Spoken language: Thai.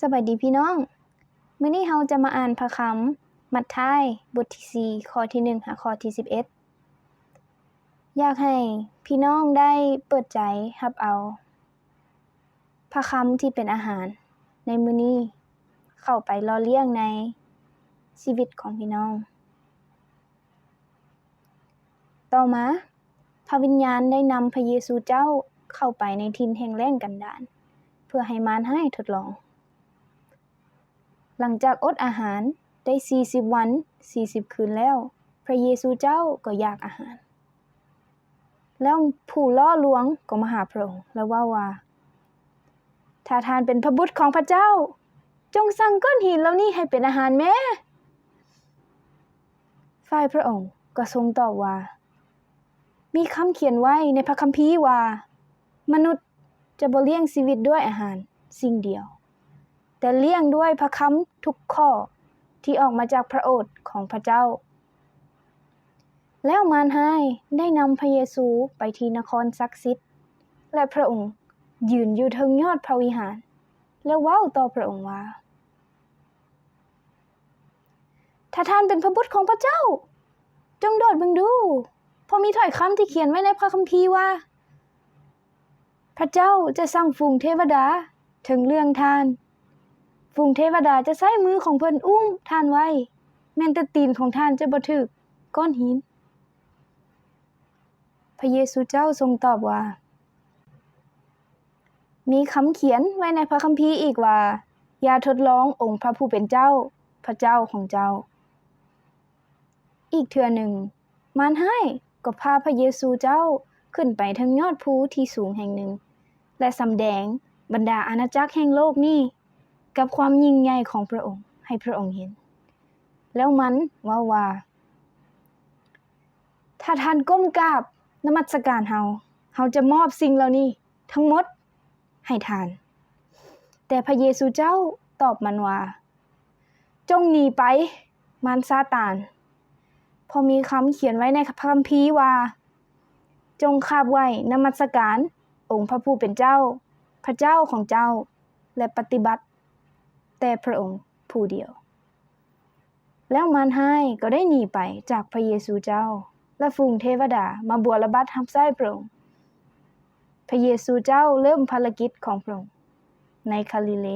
สวัสดีพี่น้องมื้อนี้เราจะมาอ่านพระคัมมัทธิวบทที่4ข้อที่1หาข้อที่11อยากให้พี่น้องได้เปิดใจรับเอาพระคัมที่เป็นอาหารในมื้อนี้เข้าไปหล่อเลี้ยงในชีวิตของพี่น้องต่อมาพระวิญญาณได้นำพระเยซูเจ้าเข้าไปในถิ่นแห่งแล้งกันดารเพื่อให้มารให้ทดลองหลังจากอดอาหารได้40วัน40คืนแล้วพระเยซูเจ้าก็อยากอาหารแล้วผู้ล่อลวงก็มาหาพระองค์แล้วว่าถ้าท่านเป็นพระบุตรของพระเจ้าจงสั่งก้อนหินเหล่านี้ให้เป็นอาหารแม้ฝ่ายพระองค์ก็ทรงตอบว่ามีคำเขียนไว้ในพระคัมภีร์ว่ามนุษย์จะบ่เลี้ยงชีวิตด้วยอาหารสิ่งเดียวแต่เลี้ยงด้วยพระคำทุกข้อที่ออกมาจากพระโอษฐ์ของพระเจ้าแล้วมารร้ายได้นำพระเยซูไปที่นครศักดิ์สิทธิ์และพระองค์ยืนอยู่เทิงยอดพระวิหารแล้วเว้าต่อพระองค์ว่าถ้าท่านเป็นพระบุตรของพระเจ้าจงโดดเบิ่งดูเพราะมีถ้อยคำที่เขียนไว้ในพระคัมภีร์ว่าพระเจ้าจะสั่งฝูงเทวดาถึงเรื่องท่านฝูงเทวดาจะใช้มือของเพิ่นอุ้มท่านไว้แม้แต่ตีนของท่านจะบ่ถึกก้อนหินพระเยซูเจ้าทรงตอบว่ามีคำเขียนไว้ในพระคัมภีร์อีกว่าอย่าทดลององค์พระผู้เป็นเจ้าพระเจ้าของเจ้าอีกเทื่อหนึ่งมารร้ายก็พาพระเยซูเจ้าขึ้นไปถึงยอดภูที่สูงแห่งหนึ่งและสำแดงบรรดาอาณาจักรแห่งโลกนี้กับความยิ่งใหญ่ของพระองค์ให้พระองค์เห็นแล้วมันว่าถ้าท่านก้มกราบนมัสการเฮาจะมอบสิ่งเหล่านี้ทั้งหมดให้ท่านแต่พระเยซูเจ้าตอบมันว่าจงหนีไปมารซาตานเพราะมีคำเขียนไว้ในพระคัมภีร์ว่าจงคาบไหว้นมัสการองค์พระผู้เป็นเจ้าพระเจ้าของเจ้าและปฏิบัติแต่พระองค์ผู้เดียวแล้วมารร้ายก็ได้หนีไปจากพระเยซูเจ้าและฝูงเทวดามาบัวระบัดรับใช้พระองค์พระเยซูเจ้าเริ่มภารกิจของพระองค์ในกาลิเล